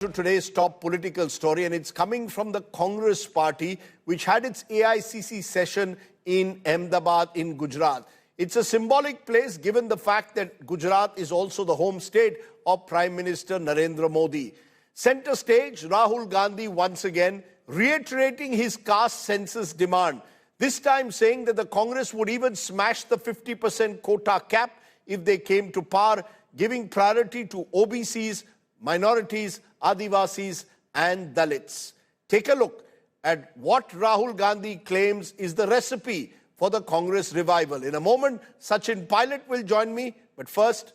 To today's top political story, and it's coming from the Congress party, which had its AICC session in Ahmedabad in Gujarat. It's a symbolic place given the fact that Gujarat is also the home state of Prime Minister Narendra Modi. Center stage, Rahul Gandhi once again reiterating his caste census demand, this time saying that the Congress would even smash the 50% quota cap if they came to power, giving priority to OBCs, minorities, Adivasis and Dalits. Take a look at what Rahul Gandhi claims is the recipe for the Congress revival. In a moment, Sachin Pilot will join me. But first,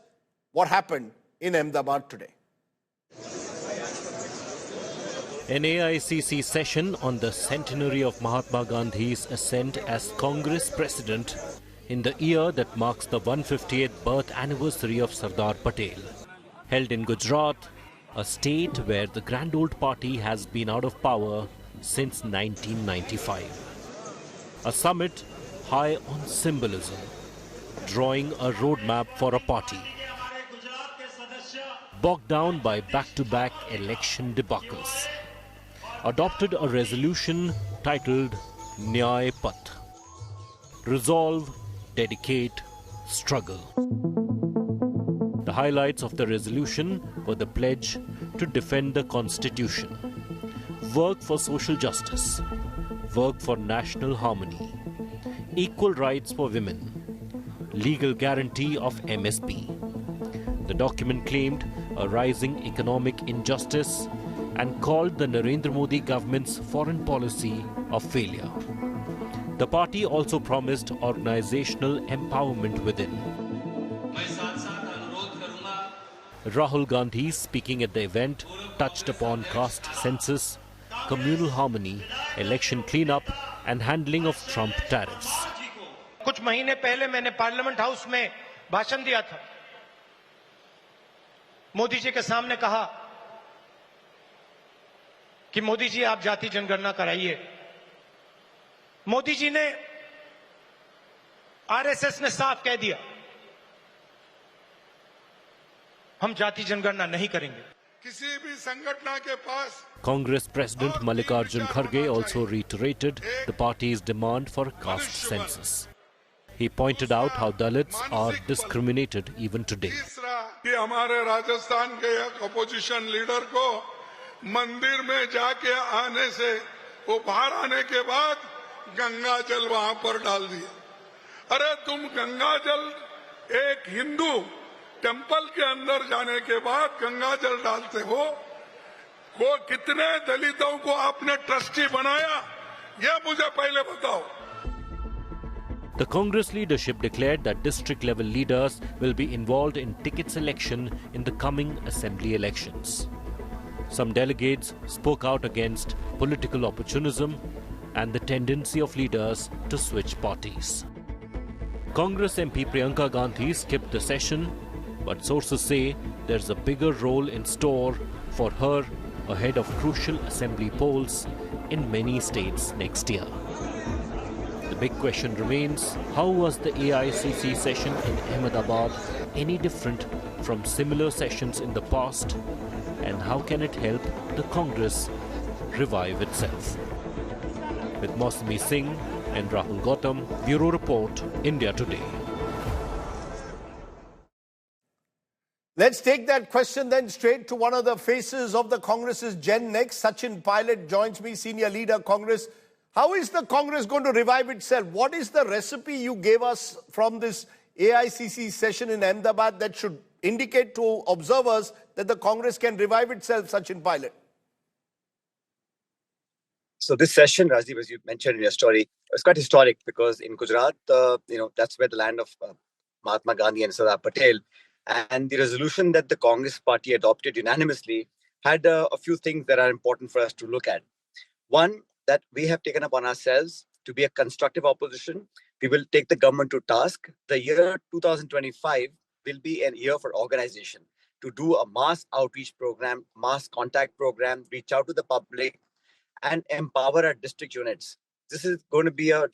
what happened in Ahmedabad today? An AICC session on the centenary of Mahatma Gandhi's ascent as Congress president in the year that marks the 158th birth anniversary of Sardar Patel. Held in Gujarat, a state where the Grand Old Party has been out of power since 1995. A summit high on symbolism, drawing a roadmap for a party bogged down by back-to-back election debacles, adopted a resolution titled Nyaya Path. Resolve, dedicate, struggle. The highlights of the resolution were the pledge to defend the Constitution, work for social justice, work for national harmony, equal rights for women, legal guarantee of MSP. The document claimed a rising economic injustice and called the Narendra Modi government's foreign policy a failure. The party also promised organizational empowerment within. Rahul Gandhi, speaking at the event, touched upon caste census, communal harmony, election cleanup and handling of Trump tariffs. कुछ महीने पहले मैंने parliament house में भाषण दिया था। मोदी जी के सामने कहा कि मोदी जी आप जाति जनगणना कराइए। मोदी जी ने आरएसएस ने साफ कह दिया हम जाति जनगणना नहीं करेंगे। किसी भी संगठन के पास Congress President Mallikarjun Kharge also reiterated the party's demand for caste census. He pointed out how Dalits are discriminated even today. कि हमारे राजस्थान के एक अपोजिशन लीडर को मंदिर में जाके आने से वो बाहर आने के बाद गंगा जल वहां पर डाल दिया। अरे तुम गंगा जल एक हिंदू टेंपल के अंदर जाने के बाद गंगा जल डालते हो, वो कितने दलितों को आपने ट्रस्टी बनाया, ये मुझे पहले बताओ। The Congress leadership declared that district-level leaders will be involved in ticket selection in the coming assembly elections. Some delegates spoke out against political opportunism and the tendency of leaders to switch parties. Congress MP Priyanka Gandhi skipped the session, but sources say there's a bigger role in store for her ahead of crucial assembly polls in many states next year. The big question remains, how was the AICC session in Ahmedabad any different from similar sessions in the past, and how can it help the Congress revive itself? With Mausami Singh and Rahul Gautam, Bureau Report, India Today. Let's take that question then straight to one of the faces of the Congress's Gen Next. Sachin Pilot joins me, senior leader, Congress. How is the Congress going to revive itself? What is the recipe you gave us from this AICC session in Ahmedabad that should indicate to observers that the Congress can revive itself, Sachin Pilot? So this session, Rajiv, as you mentioned in your story, was quite historic because in Gujarat, that's where the land of Mahatma Gandhi and Sardar Patel. And the resolution that the Congress party adopted unanimously had a few things that are important for us to look at. One, that we have taken upon ourselves to be a constructive opposition. We will take the government to task. The year 2025 will be a year for organization, to do a mass outreach program, mass contact program, reach out to the public and empower our district units. This is going to be a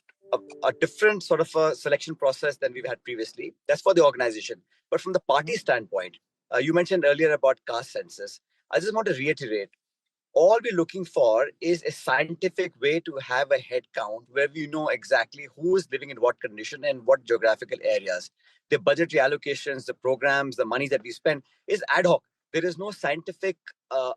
different sort of a selection process than we've had previously. That's for the organization. But from the party standpoint, you mentioned earlier about caste census. I just want to reiterate, all we're looking for is a scientific way to have a head count where we know exactly who is living in what condition and what geographical areas. The budgetary allocations, the programs, the money that we spend is ad hoc. There is no scientific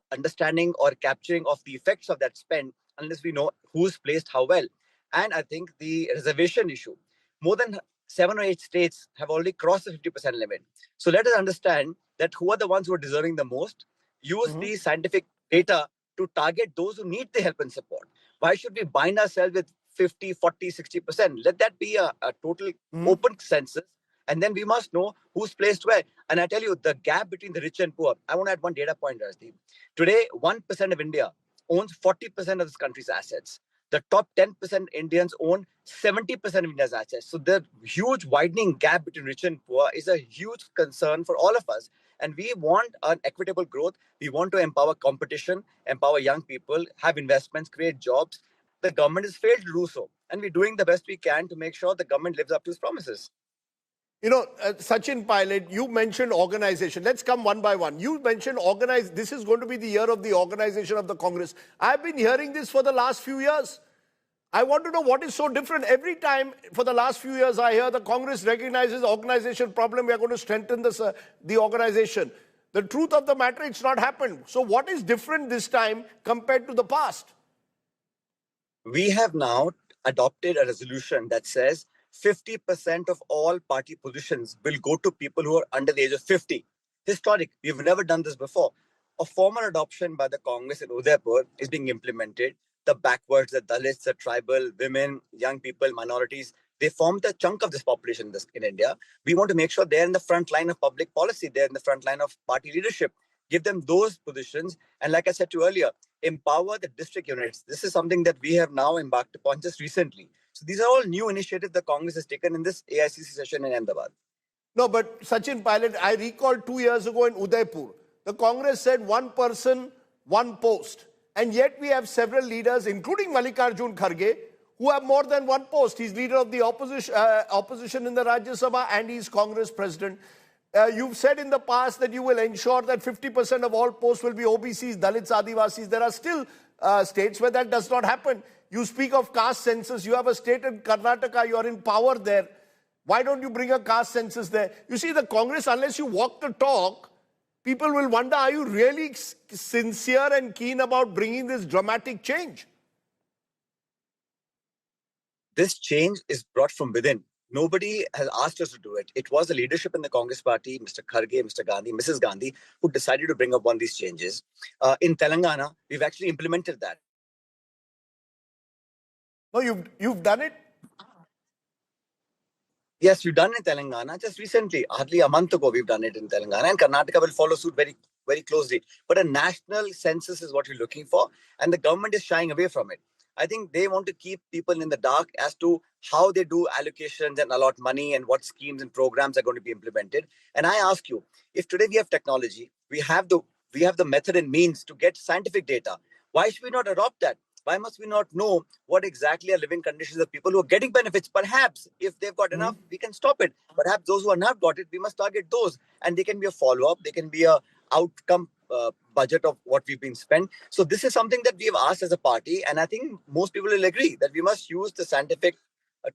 understanding or capturing of the effects of that spend unless we know who's placed how well. And I think the reservation issue, more than 7 or 8 states have already crossed the 50% limit. So let us understand that who are the ones who are deserving the most, use the scientific data to target those who need the help and support. Why should we bind ourselves with 50, 40, 60%? Let that be a total open census. And then we must know who's placed where. And I tell you, the gap between the rich and poor, I want to add one data point, Rajdeep. Today, 1% of India owns 40% of this country's assets. The top 10% Indians own 70% of India's assets. So the huge widening gap between rich and poor is a huge concern for all of us. And we want an equitable growth. We want to empower competition, empower young people, have investments, create jobs. The government has failed to do so. And we're doing the best we can to make sure the government lives up to its promises. You know, Sachin Pilot, you mentioned organization. Let's come one by one. You mentioned this is going to be the year of the organization of the Congress. I've been hearing this for the last few years. I want to know what is so different. Every time for the last few years, I hear the Congress recognizes organization problem. We are going to strengthen the organization. The truth of the matter, it's not happened. So what is different this time compared to the past? We have now adopted a resolution that says 50% of all party positions will go to people who are under the age of 50. Historic. We've never done this before. A former adoption by the Congress in Udaipur is being implemented. The backwards, the Dalits, the tribal, women, young people, minorities, they form the chunk of this population in India. We want to make sure they're in the front line of public policy. They're in the front line of party leadership. Give them those positions. And like I said to you earlier, empower the district units. This is something that we have now embarked upon just recently. So these are all new initiatives the Congress has taken in this AICC session in Ahmedabad. No, but Sachin Pilot, I recall 2 years ago in Udaipur, the Congress said one person, one post. And yet we have several leaders, including Mallikarjun Kharge, who have more than one post. He's leader of the opposition in the Rajya Sabha and he's Congress president. You've said in the past that you will ensure that 50% of all posts will be OBCs, Dalits, Adivasis. There are still states where that does not happen. You speak of caste census. You have a state in Karnataka. You are in power there. Why don't you bring a caste census there? You see, the Congress, unless you walk the talk, people will wonder, are you really sincere and keen about bringing this dramatic change? This change is brought from within. Nobody has asked us to do it. It was the leadership in the Congress party, Mr. Kharge, Mr. Gandhi, Mrs. Gandhi, who decided to bring up on these changes. In Telangana, we've actually implemented that. No, you've done it? Yes, we've done it in Telangana just recently. Hardly a month ago, we've done it in Telangana. And Karnataka will follow suit very, very closely. But a national census is what we're looking for. And the government is shying away from it. I think they want to keep people in the dark as to how they do allocations and allot money and what schemes and programs are going to be implemented. And I ask you, if today we have technology, we have the method and means to get scientific data, why should we not adopt that? Why must we not know what exactly are living conditions of people who are getting benefits? Perhaps if they've got enough, we can stop it. Perhaps those who are not got it, we must target those. And they can be a follow-up. They can be a outcome budget of what we've been spent. So this is something that we have asked as a party. And I think most people will agree that we must use the scientific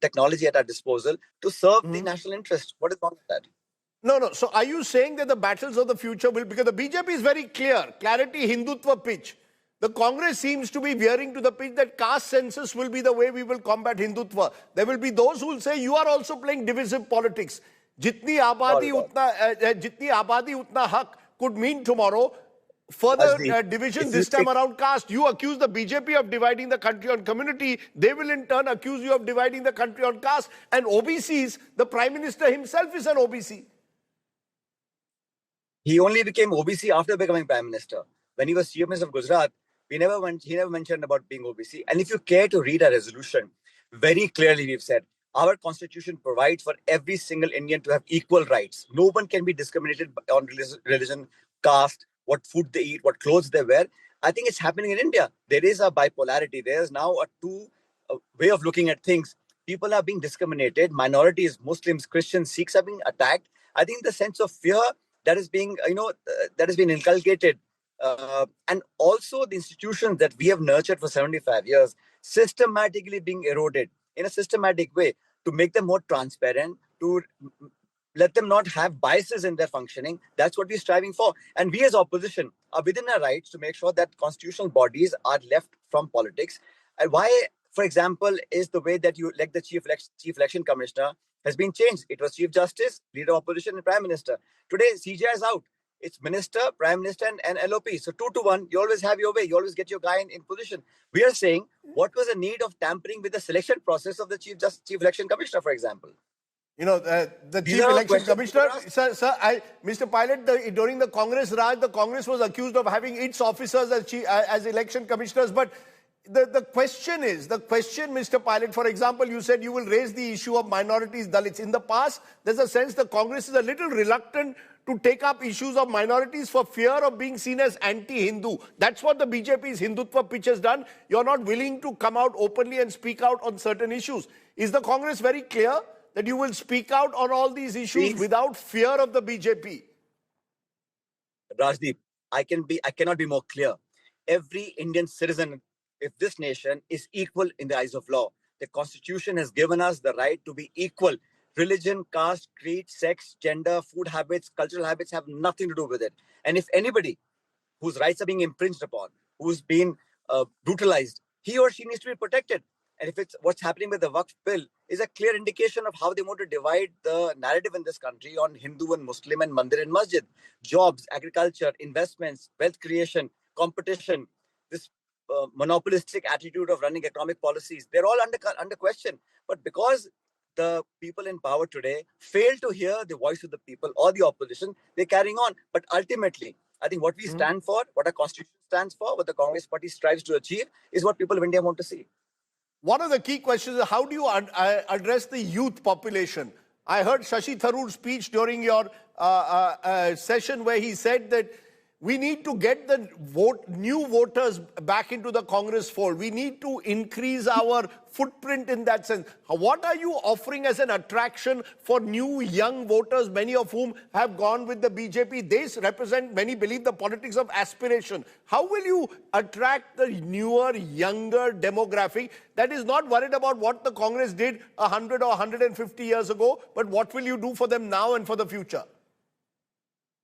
technology at our disposal to serve the national interest. What is wrong with that? No. So are you saying that the battles of the future will, because the BJP is very clear, clarity, Hindutva pitch. The Congress seems to be veering to the pitch that caste census will be the way we will combat Hindutva. There will be those who will say you are also playing divisive politics. Jitni abadi utna haq could mean tomorrow further division this time around caste. You accuse the BJP of dividing the country on community. They will in turn accuse you of dividing the country on caste. And OBCs, the Prime Minister himself is an OBC. He only became OBC after becoming Prime Minister. When he was Chief Minister of Gujarat, he never mentioned about being OBC. And if you care to read our resolution, very clearly we've said, our constitution provides for every single Indian to have equal rights. No one can be discriminated on religion, caste, what food they eat, what clothes they wear. I think it's happening in India. There is a bipolarity. There is now a way of looking at things. People are being discriminated. Minorities, Muslims, Christians, Sikhs are being attacked. I think the sense of fear that is being, that has been inculcated and also the institutions that we have nurtured for 75 years systematically being eroded in a systematic way to make them more transparent, to let them not have biases in their functioning. That's what we're striving for. And we as opposition are within our rights to make sure that constitutional bodies are left from politics. And why, for example, is the way that you elect the chief election commissioner has been changed. It was Chief Justice, Leader of Opposition, and Prime Minister. Today, CJI is out. It's Minister, Prime Minister, and LOP. So 2-1, you always have your way. You always get your guy in position. We are saying, what was the need of tampering with the selection process of the Chief Election Commissioner, for example? You know, the Chief Election Commissioner, Mr. Pilot, during the Congress Raj, the Congress was accused of having its officers as election commissioners. But the question, Mr. Pilot, for example, you said you will raise the issue of minorities, Dalits. In the past, there's a sense the Congress is a little reluctant to take up issues of minorities for fear of being seen as anti-Hindu. That's what the BJP's Hindutva pitch has done. You're not willing to come out openly and speak out on certain issues. Is the Congress very clear that you will speak out on all these issues without fear of the BJP? Rajdeep, I cannot be more clear. Every Indian citizen of this nation is equal in the eyes of law. The Constitution has given us the right to be equal. Religion, caste, creed, sex, gender, food habits, cultural habits have nothing to do with it. And if anybody whose rights are being infringed upon, who's been brutalized, he or she needs to be protected. And if it's what's happening with the Waqf bill is a clear indication of how they want to divide the narrative in this country on Hindu and Muslim and Mandir and Masjid. Jobs, agriculture, investments, wealth creation, competition, this monopolistic attitude of running economic policies, they're all under question. But because the people in power today fail to hear the voice of the people or the opposition, they're carrying on. But ultimately, I think what we stand for, what our constitution stands for, what the Congress party strives to achieve is what people of India want to see. One of the key questions is how do you address the youth population? I heard Shashi Tharoor's speech during your session where he said that we need to get the new voters back into the Congress fold. We need to increase our footprint in that sense. What are you offering as an attraction for new young voters, many of whom have gone with the BJP? They represent, many believe, the politics of aspiration. How will you attract the newer, younger demographic that is not worried about what the Congress did 100 or 150 years ago, but what will you do for them now and for the future?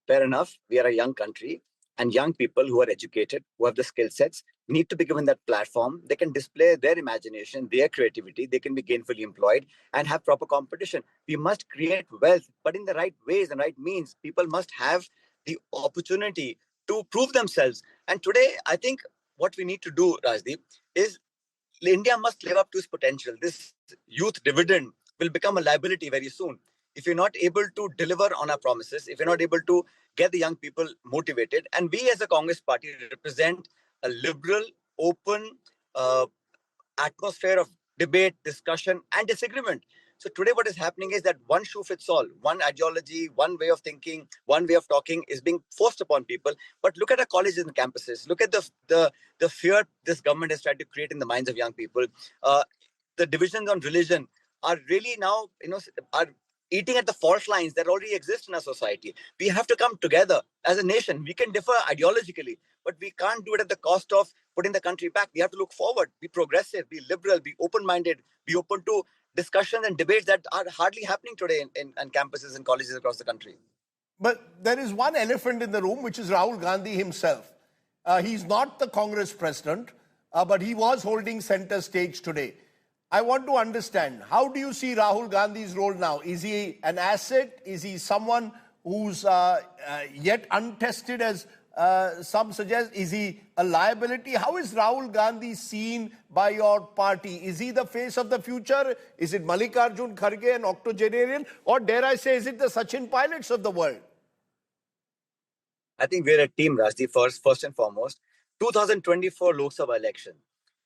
Fair enough. We are a young country, and young people who are educated, who have the skill sets, need to be given that platform. They can display their imagination, their creativity. They can be gainfully employed and have proper competition. We must create wealth, but in the right ways and right means. People must have the opportunity to prove themselves. And today, I think what we need to do, Rajdeep, is India must live up to its potential. This youth dividend will become a liability very soon. If you're not able to deliver on our promises, if you're not able to get the young people motivated, and we as a Congress party represent a liberal, open atmosphere of debate, discussion, and disagreement. So today what is happening is that one shoe fits all, one ideology, one way of thinking, one way of talking is being forced upon people. But look at our colleges and campuses. Look at the fear this government has tried to create in the minds of young people. The divisions on religion are really now, are eating at the fault lines that already exist in our society. We have to come together as a nation. We can differ ideologically, but we can't do it at the cost of putting the country back. We have to look forward, be progressive, be liberal, be open-minded, be open to discussions and debates that are hardly happening today in campuses and colleges across the country. But there is one elephant in the room, which is Rahul Gandhi himself. He's not the Congress president, but he was holding center stage today. I want to understand, how do you see Rahul Gandhi's role now? Is he an asset? Is he someone who's yet untested, as some suggest? Is he a liability? How is Rahul Gandhi seen by your party? Is he the face of the future? Is it Mallikarjun Kharge, an octogenarian? Or dare I say, is it the Sachin Pilots of the world? I think we're a team, Rajdeep, first and foremost. 2024 Lok Sabha election.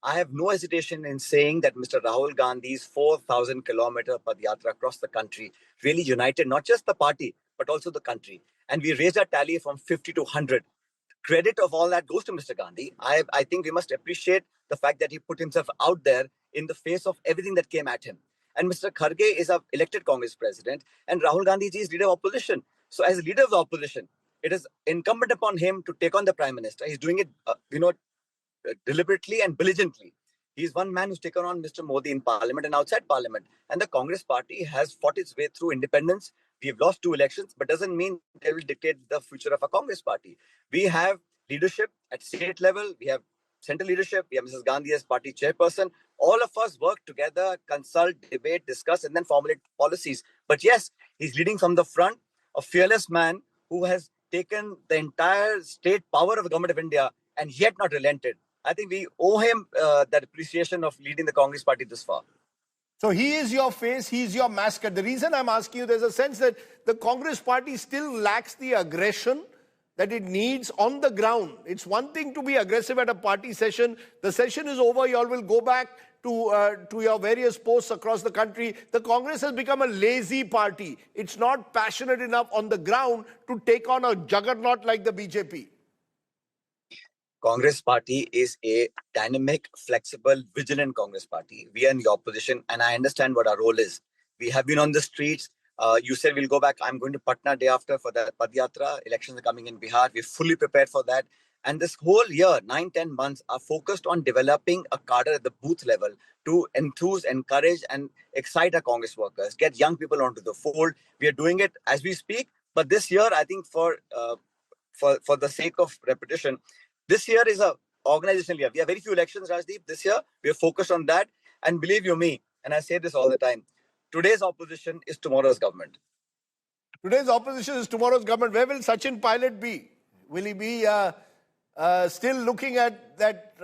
I have no hesitation in saying that Mr. Rahul Gandhi's 4,000-kilometer Padyatra across the country really united not just the party, but also the country. And we raised our tally from 50 to 100. Credit of all that goes to Mr. Gandhi. I think we must appreciate the fact that he put himself out there in the face of everything that came at him. And Mr. Kharge is an elected Congress president, and Rahul Gandhi is leader of opposition. So as leader of the opposition, it is incumbent upon him to take on the Prime Minister. He's doing it, deliberately and diligently. He's one man who's taken on Mr. Modi in Parliament and outside Parliament. And the Congress party has fought its way through independence. We've lost 2 elections, but doesn't mean they will dictate the future of a Congress party. We have leadership at state level. We have central leadership. We have Mrs. Gandhi as party chairperson. All of us work together, consult, debate, discuss, and then formulate policies. But yes, he's leading from the front, a fearless man who has taken the entire state power of the government of India and yet not relented. I think we owe him that appreciation of leading the Congress party this far. So he is your face, he is your mascot. The reason I'm asking you, there's a sense that the Congress party still lacks the aggression that it needs on the ground. It's one thing to be aggressive at a party session. The session is over, you all will go back to your various posts across the country. The Congress has become a lazy party. It's not passionate enough on the ground to take on a juggernaut like the BJP. Congress party is a dynamic, flexible, vigilant Congress party. We are in the opposition, and I understand what our role is. We have been on the streets. You said we'll go back. I'm going to Patna day after for the Padyatra. Elections are coming in Bihar. We're fully prepared for that. And this whole year, 9-10 months, are focused on developing a cadre at the booth level to enthuse, encourage, and excite our Congress workers, get young people onto the fold. We are doing it as we speak. But this year, I think for the sake of repetition, this year is a organizational year. We have very few elections, Rajdeep. This year, we are focused on that. And believe you me, and I say this all the time, today's opposition is tomorrow's government. Today's opposition is tomorrow's government. Where will Sachin Pilot be? Will he be still looking at that?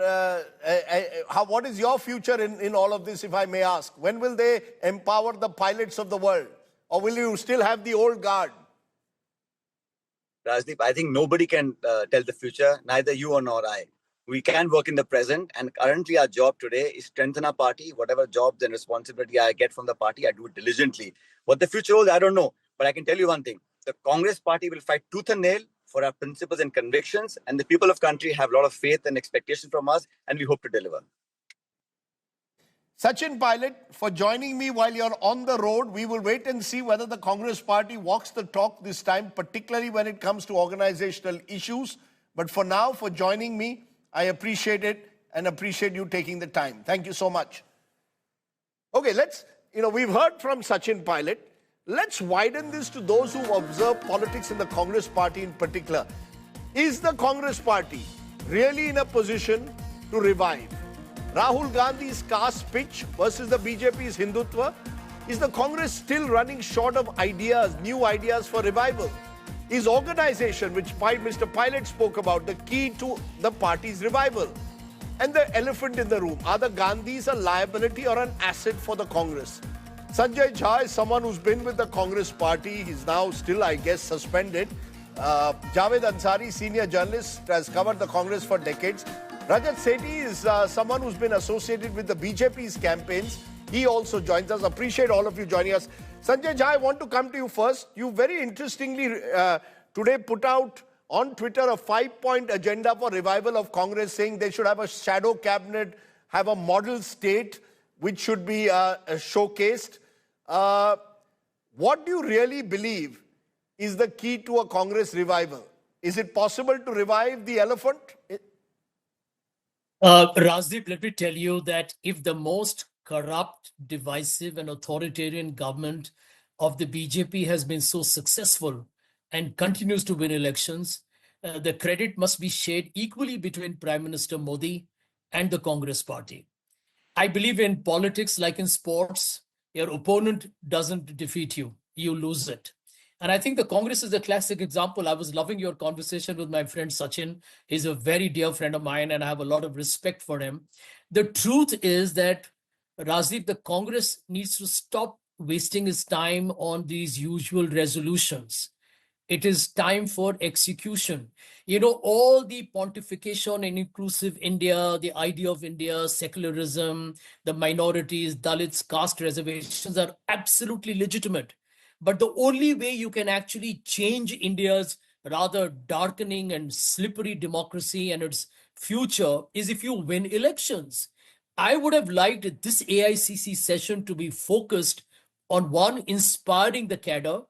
What is your future in all of this, if I may ask? When will they empower the pilots of the world? Or will you still have the old guard? Rajdeep, I think nobody can tell the future, neither you nor I. We can work in the present, and currently our job today is strengthen our party. Whatever jobs and responsibility I get from the party, I do it diligently. What the future holds, I don't know. But I can tell you one thing. The Congress party will fight tooth and nail for our principles and convictions, and the people of country have a lot of faith and expectation from us, and we hope to deliver. Sachin Pilot, for joining me while you're on the road. We will wait and see whether the Congress party walks the talk this time, particularly when it comes to organizational issues. But for now, for joining me, I appreciate it and appreciate you taking the time. Thank you so much. Okay, we've heard from Sachin Pilot. Let's widen this to those who observe politics in the Congress party in particular. Is the Congress party really in a position to revive? Rahul Gandhi's caste pitch versus the BJP's Hindutva? Is the Congress still running short of ideas, new ideas for revival? Is organization, which Mr. Pilot spoke about, the key to the party's revival? And the elephant in the room, are the Gandhis a liability or an asset for the Congress? Sanjay Jha is someone who's been with the Congress party. He's now still, I guess, suspended. Javed Ansari, senior journalist, has covered the Congress for decades. Rajat Sethi is someone who's been associated with the BJP's campaigns. He also joins us. Appreciate all of you joining us. Sanjay Jha, I want to come to you first. You very interestingly today put out on Twitter a 5-point agenda for revival of Congress, saying they should have a shadow cabinet, have a model state which should be showcased. What do you really believe is the key to a Congress revival? Is it possible to revive the elephant? Rajdeep, let me tell you that if the most corrupt, divisive and authoritarian government of the BJP has been so successful and continues to win elections, the credit must be shared equally between Prime Minister Modi and the Congress party. I believe in politics like in sports, your opponent doesn't defeat you, you lose it. And I think the Congress is a classic example. I was loving your conversation with my friend Sachin. He's a very dear friend of mine and I have a lot of respect for him. The truth is that, Rajdeep, the Congress needs to stop wasting its time on these usual resolutions. It is time for execution. You know, all the pontification and inclusive India, the idea of India, secularism, the minorities, Dalits, caste reservations are absolutely legitimate. But the only way you can actually change India's rather darkening and slippery democracy and its future is if you win elections. I would have liked this AICC session to be focused on, one, inspiring the cadre,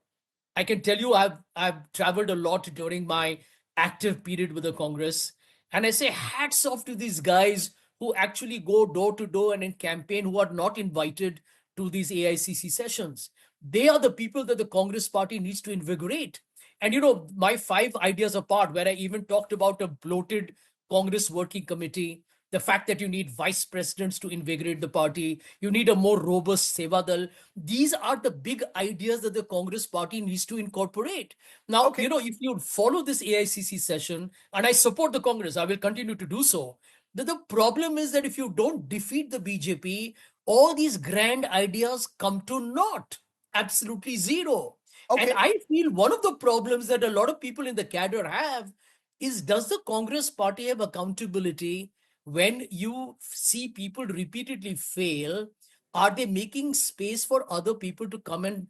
I can tell you I've traveled a lot during my active period with the Congress. And I say hats off to these guys who actually go door to door and in campaign, who are not invited to these AICC sessions. They are the people that the Congress party needs to invigorate. And my 5 ideas apart, where I even talked about a bloated Congress working committee, the fact that you need vice presidents to invigorate the party, you need a more robust Sevadal. These are the big ideas that the Congress party needs to incorporate. Now, Okay. if you follow this AICC session, and I support the Congress, I will continue to do so. The problem is that if you don't defeat the BJP, all these grand ideas come to naught, absolutely zero. And Okay. I feel one of the problems that a lot of people in the cadre have is, does the Congress party have accountability when you see people repeatedly fail? Are they making space for other people to come and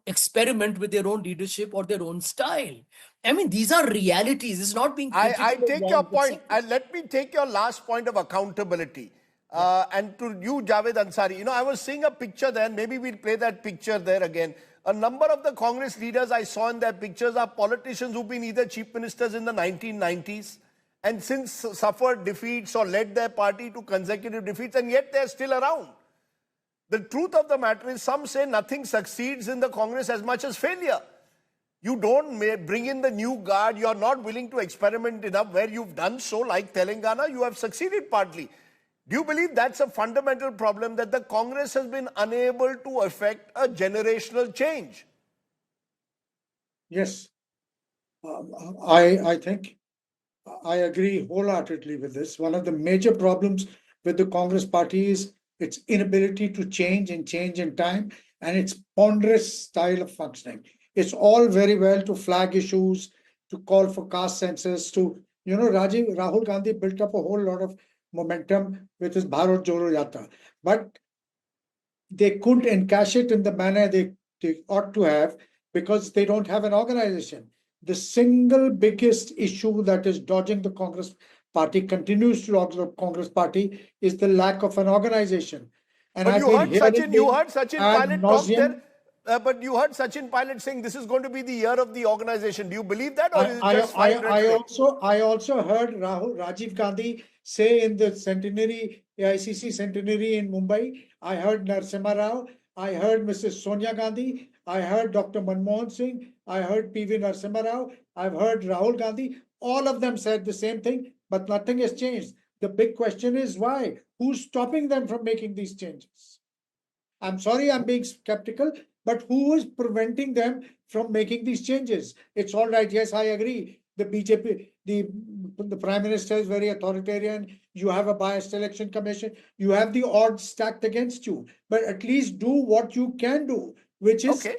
experiment with their own leadership or their own style? I mean, these are realities. It's not being critical. I of take one your point. sector. Let me take your last point of accountability. And to you, Javed Ansari, I was seeing a picture there, and maybe we'll play that picture there again. A number of the Congress leaders I saw in their pictures are politicians who've been either chief ministers in the 1990s and since suffered defeats or led their party to consecutive defeats, and yet they're still around. The truth of the matter is, some say nothing succeeds in the Congress as much as failure. You don't bring in the new guard. You're not willing to experiment enough. Where you've done so, like Telangana, you have succeeded partly. Do you believe that's a fundamental problem, that the Congress has been unable to effect a generational change? Yes, I think I agree wholeheartedly with this. One of the major problems with the Congress party is its inability to change in time, and its ponderous style of functioning. It's all very well to flag issues, to call for caste census, Rahul Gandhi built up a whole lot of momentum with his Bharat Jodo Yatra, but they couldn't encash it in the manner they ought to have because they don't have an organization. The single biggest issue that is dodging the Congress party, continues to dodge the Congress party, is the lack of an organization. And But I've been hearing you heard Sachin ad Pilot talk nauseam. there. But you heard Sachin Pilot saying this is going to be the year of the organization. Do you believe that, or is it just fine rhetoric? I also heard Rajiv Gandhi say in the AICC centenary in Mumbai. I heard Narasimha Rao. I heard Mrs. Sonia Gandhi. I heard Dr. Manmohan Singh. I heard PV Narasimha Rao. I've heard Rahul Gandhi. All of them said the same thing, but nothing has changed. The big question is why? Who's stopping them from making these changes? I'm sorry, I'm being skeptical, but who is preventing them from making these changes? It's all right. Yes, I agree. The BJP, the Prime Minister is very authoritarian. You have a biased election commission. You have the odds stacked against you. But at least do what you can do, which is to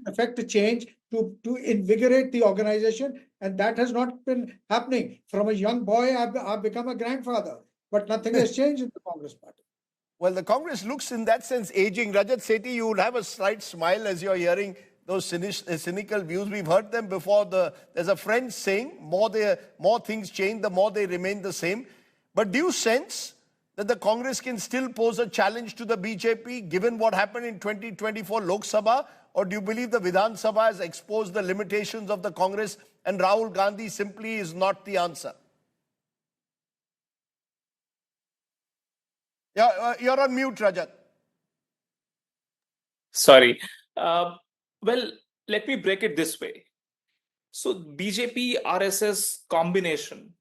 effect a change, to invigorate the organization. And that has not been happening. From a young boy, I've become a grandfather. But nothing has changed in the Congress party. Well, the Congress looks in that sense aging. Rajat Sethi, you would have a slight smile as you're hearing those cynical views. We've heard them before. There's a French saying, more things change, the more they remain the same. But do you sense that the Congress can still pose a challenge to the BJP given what happened in 2024 Lok Sabha? Or do you believe the Vidhan Sabha has exposed the limitations of the Congress and Rahul Gandhi simply is not the answer? Yeah, you're on mute, Rajat. Sorry. Well, let me break it this way. So BJP RSS combination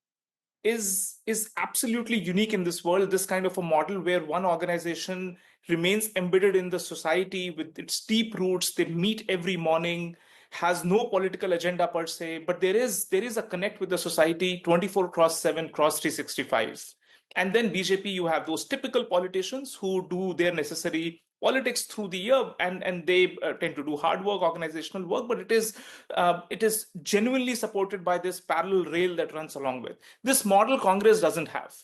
is absolutely unique in this world, this kind of a model where one organization remains embedded in the society with its deep roots. They meet every morning, has no political agenda per se, but there is a connect with the society 24/7, cross 365. And then BJP, you have those typical politicians who do their necessary politics through the year, and they tend to do hard work, organizational work, but it is genuinely supported by this parallel rail that runs along with. This model Congress doesn't have.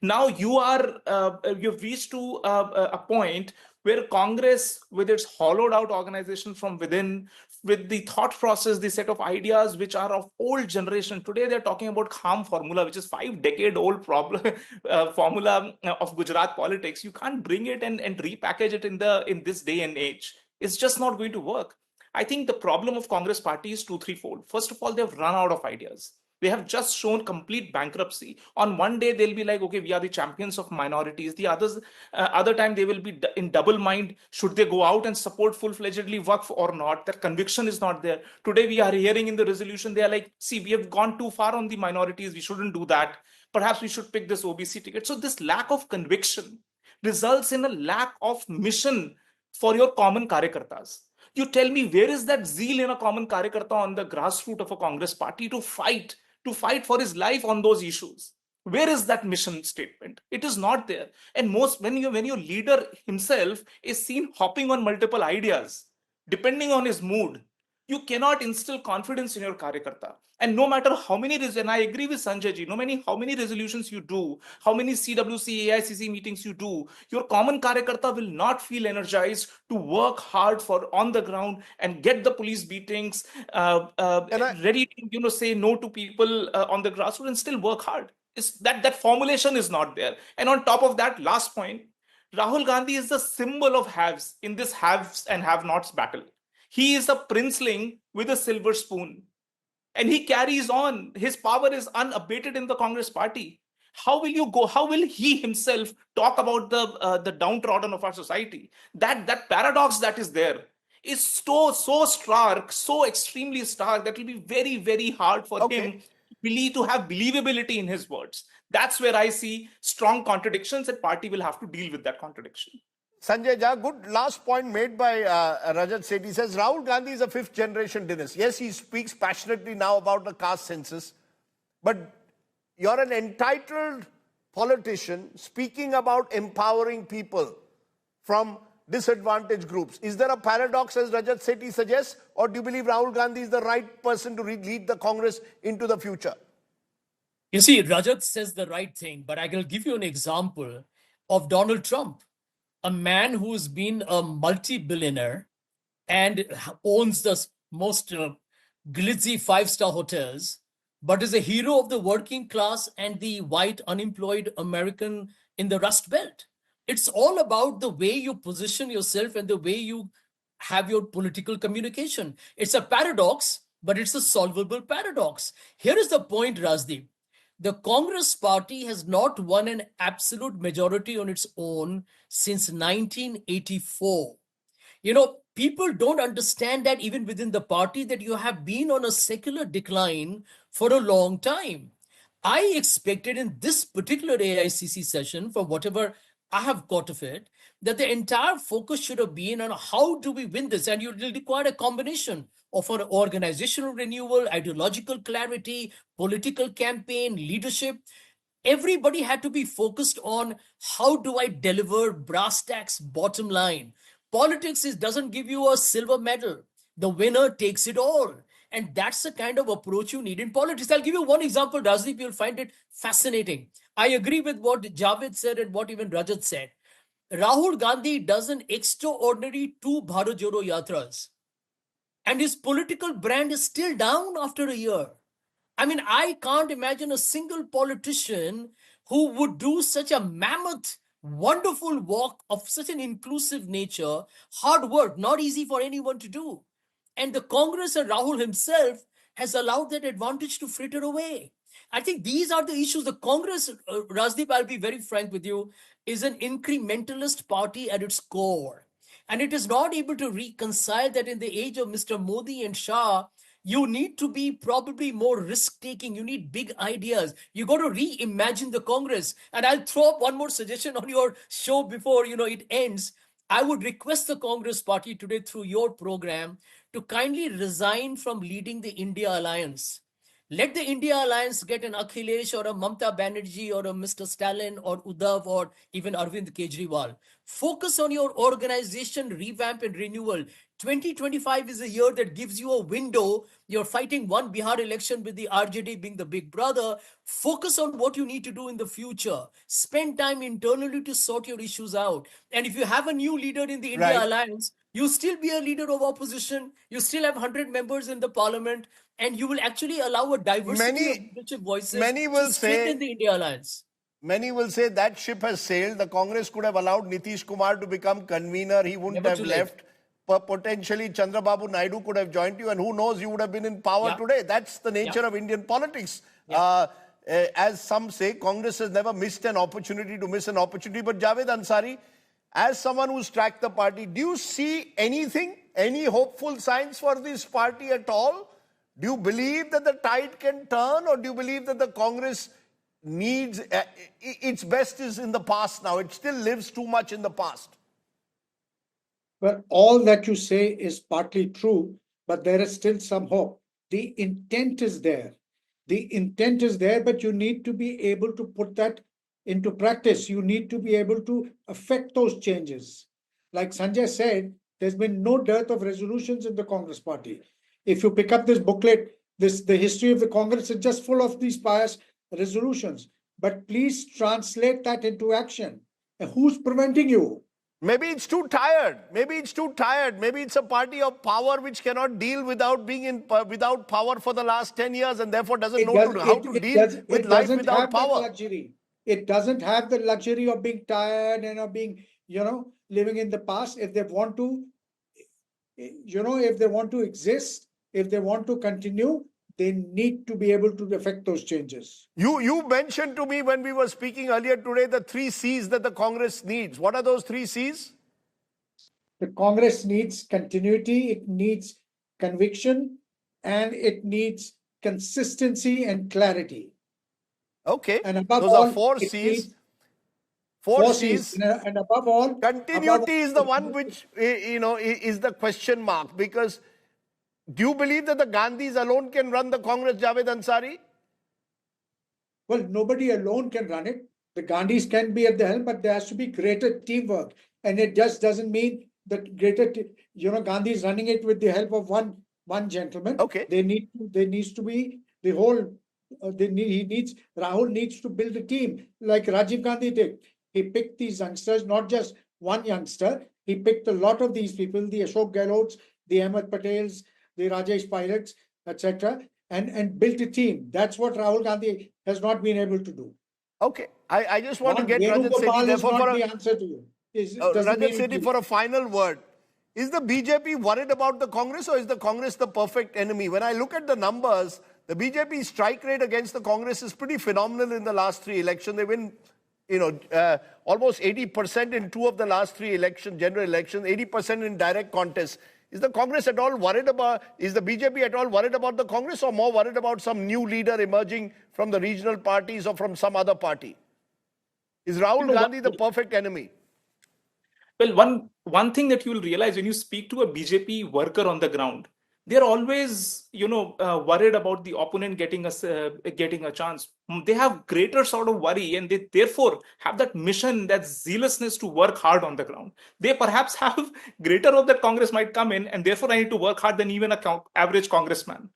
Now you've reached to a point where Congress, with its hollowed out organization from within, with the thought process, the set of ideas which are of old generation. Today they're talking about Kham formula, which is 5-decade-old formula of Gujarat politics. You can't bring it and repackage it in this day and age. It's just not going to work. I think the problem of Congress party is two, threefold. First of all, they've run out of ideas. They have just shown complete bankruptcy. On one day, they'll be like, okay, we are the champions of minorities. The other time, they will be in double mind. Should they go out and support full-fledgedly Waqf or not? That conviction is not there. Today, we are hearing in the resolution, they are like, see, we have gone too far on the minorities. We shouldn't do that. Perhaps we should pick this OBC ticket. So this lack of conviction results in a lack of mission for your common karyakartas. You tell me, where is that zeal in a common karyakarta on the grassroots of a Congress party to fight for his life on those issues? Where is that mission statement? It is not there. And when your leader himself is seen hopping on multiple ideas, depending on his mood, you cannot instill confidence in your karyakarta. And no matter how many, and I agree with Sanjay ji, how many resolutions you do, how many CWC, AICC meetings you do, your common karyakarta will not feel energized to work hard on the ground and get the police beatings, ready to say no to people on the grassroots and still work hard. That formulation is not there. And on top of that, last point, Rahul Gandhi is the symbol of haves in this haves and have-nots battle. He is a princeling with a silver spoon. And he carries on. His power is unabated in the Congress party. How will he himself talk about the downtrodden of our society? That paradox that is there is so stark, so extremely stark, that will be very, very hard for him to have believability in his words. That's where I see strong contradictions, and party will have to deal with that contradiction. Sanjay Jha, good last point made by Rajat Sethi. He says Rahul Gandhi is a fifth generation dynast. Yes, he speaks passionately now about the caste census, but you're an entitled politician speaking about empowering people from disadvantaged groups. Is there a paradox, as Rajat Sethi suggests, or do you believe Rahul Gandhi is the right person to lead the Congress into the future? You see, Rajat says the right thing, but I will give you an example of Donald Trump, a man who's been a multi-billionaire and owns the most glitzy five-star hotels, but is a hero of the working class and the white unemployed American in the Rust Belt. It's all about the way you position yourself and the way you have your political communication. It's a paradox, but it's a solvable paradox. Here is the point, Rajdeep. The Congress party has not won an absolute majority on its own since 1984. People don't understand that even within the party, that you have been on a secular decline for a long time. I expected in this particular AICC session, from whatever I have got of it, that the entire focus should have been on how do we win this, and you will require a combination of an organizational renewal, ideological clarity, political campaign, leadership. Everybody had to be focused on how do I deliver brass tacks bottom line. Politics doesn't give you a silver medal. The winner takes it all. And that's the kind of approach you need in politics. I'll give you one example, Rajdeep, you'll find it fascinating. I agree with what Javed said and what even Rajat said. Rahul Gandhi does an extraordinary 2 Bharat Jodo Yatras. And his political brand is still down after a year. I mean, I can't imagine a single politician who would do such a mammoth, wonderful walk of such an inclusive nature, hard work, not easy for anyone to do. And the Congress and Rahul himself has allowed that advantage to fritter away. I think these are the issues. The Congress, Rajdeep, I'll be very frank with you, is an incrementalist party at its core. And it is not able to reconcile that in the age of Mr. Modi and Shah, you need to be probably more risk-taking. You need big ideas. You got to reimagine the Congress. And I'll throw up one more suggestion on your show before it ends. I would request the Congress party today through your program to kindly resign from leading the India Alliance. Let the India Alliance get an Akhilesh or a Mamta Banerjee or a Mr. Stalin or Uddhav or even Arvind Kejriwal. Focus on your organization, revamp and renewal. 2025 is a year that gives you a window. You're fighting one Bihar election with the RJD being the big brother. Focus on what you need to do in the future. Spend time internally to sort your issues out. And if you have a new leader in the India Alliance, you still be a leader of opposition. You still have 100 members in the parliament. And you will actually allow a diversity of leadership voices to strengthen the India Alliance. Many will say that ship has sailed. The Congress could have allowed Nitish Kumar to become convener. He wouldn't have left. potentially Chandrababu Naidu could have joined you, and who knows, you would have been in power today. That's the nature of Indian politics. As some say, Congress has never missed an opportunity to miss an opportunity. But Javed Ansari, as someone who's tracked the party, do you see anything, any hopeful signs for this party at all? Do you believe that the tide can turn, or do you believe that the Congress needs, its best is in the past now? It still lives too much in the past. Well, all that you say is partly true, but there is still some hope. The intent is there. The intent is there, but you need to be able to put that into practice. You need to be able to affect those changes. Like Sanjay said, there's been no dearth of resolutions in the Congress party. If you pick up this booklet, the history of the Congress is just full of these pious resolutions. But please translate that into action. And who's preventing you? Maybe it's too tired. Maybe it's too tired. Maybe it's a party of power which cannot deal without being without power for the last 10 years, and therefore doesn't know how to deal with life without power. Luxury. It doesn't have the luxury of being tired and of being, living in the past. If they want to, if they want to exist, if they want to continue, they need to be able to effect those changes. You mentioned to me when we were speaking earlier today the 3 C's that the Congress needs. What are those 3 C's? The Congress needs continuity, it needs conviction, and it needs consistency and clarity. Okay, and above those all, are 4 C's. 4 C's. And above all, continuity is the one which, is the question mark, because do you believe that the Gandhis alone can run the Congress, Javed Ansari? Well, nobody alone can run it. The Gandhis can be at the helm, but there has to be greater teamwork. And it just doesn't mean that Gandhi is running it with the help of one gentleman. Okay. There needs to be the whole, Rahul needs to build a team like Rajiv Gandhi did. He picked these youngsters, not just one youngster. He picked a lot of these people, the Ashok Gehlots, the Ahmed Patels, the Rajesh Pilots, etc., and built a team. That's what Rahul Gandhi has not been able to do. Okay, I just want to get Rajat Sethi for the answer to you. Rajat Sethi for a final word. Is the BJP worried about the Congress, or is the Congress the perfect enemy? When I look at the numbers, the BJP strike rate against the Congress is pretty phenomenal in the last 3 elections. They win, almost 80% in 2 of the last 3 general elections, 80% in direct contests. Is the Congress at all worried about, is the BJP at all worried about the Congress, or more worried about some new leader emerging from the regional parties or from some other party? Is Rahul Gandhi the perfect enemy? Well, one thing that you will realize when you speak to a BJP worker on the ground, they're always, worried about the opponent getting a chance. They have greater sort of worry, and they therefore have that mission, that zealousness to work hard on the ground. They perhaps have greater hope that Congress might come in, and therefore I need to work hard than even an average congressman.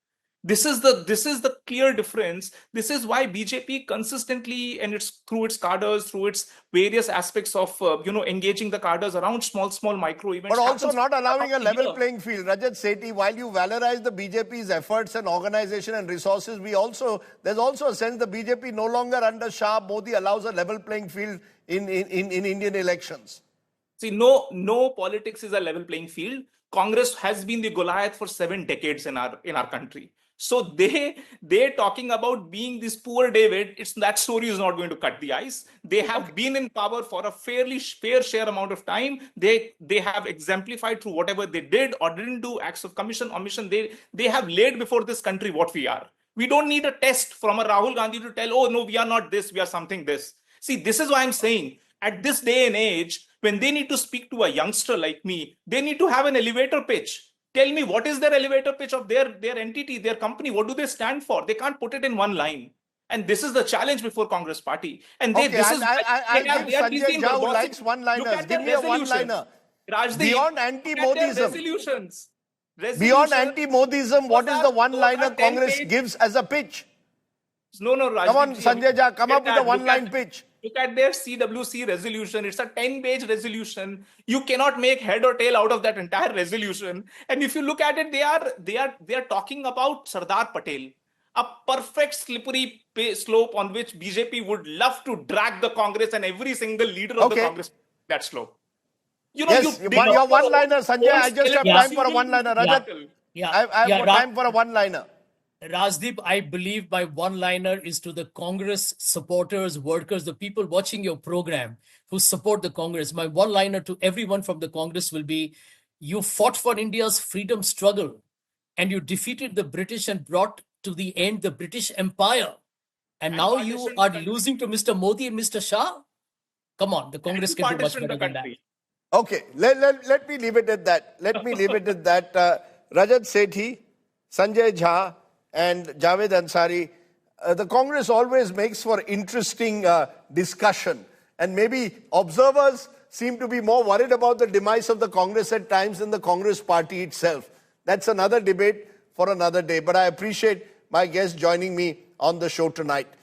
This is the clear difference. This is why BJP consistently, and it's through its cadres, through its various aspects of engaging the cadres around small micro events, but also not allowing a level playing field. Rajat Sethi, while you valorize the BJP's efforts and organization and resources, there's also a sense the BJP no longer under Shah Modi allows a level playing field in Indian elections. See, no politics is a level playing field. Congress has been the Goliath for 7 decades in our country. So they're talking about being this poor David. That story is not going to cut the ice. They have been in power for a fairly fair share amount of time. They have exemplified through whatever they did or didn't do, acts of commission, omission. They have laid before this country what we are. We don't need a test from a Rahul Gandhi to tell, oh no, we are not this, we are something this. See, this is why I'm saying at this day and age, when they need to speak to a youngster like me, they need to have an elevator pitch. Tell me, what is their elevator pitch of their entity, their company? What do they stand for? They can't put it in one line. And this is the challenge before Congress Party. And I'll give Sanjay Jha, who likes one-liners. Give me a one-liner. Beyond anti-Modism. Beyond anti-Modism, what is the one-liner Congress gives as a pitch? No, Rajdeep. Come on, Sanjay Jha, come up with a one-line pitch. Look at their CWC resolution. It's a 10-page resolution. You cannot make head or tail out of that entire resolution. And if you look at it, they are talking about Sardar Patel, a perfect slippery slope on which BJP would love to drag the Congress and every single leader of the Congress that slope. Yes, your one-liner, Sanjay. I just have time for a one-liner. Rajat, I have time for a one-liner. Rajdeep, I believe my one-liner is to the Congress supporters, workers, the people watching your program who support the Congress. My one-liner to everyone from the Congress will be, you fought for India's freedom struggle and you defeated the British and brought to the end the British Empire. And now you are losing to Mr. Modi and Mr. Shah? Come on, the Congress can do much better than that. Okay, let me leave it at that. Let me leave it at that. Rajat Sethi, Sanjay Jha, and Javed Ansari, the Congress always makes for interesting discussion. And maybe observers seem to be more worried about the demise of the Congress at times than the Congress party itself. That's another debate for another day. But I appreciate my guests joining me on the show tonight.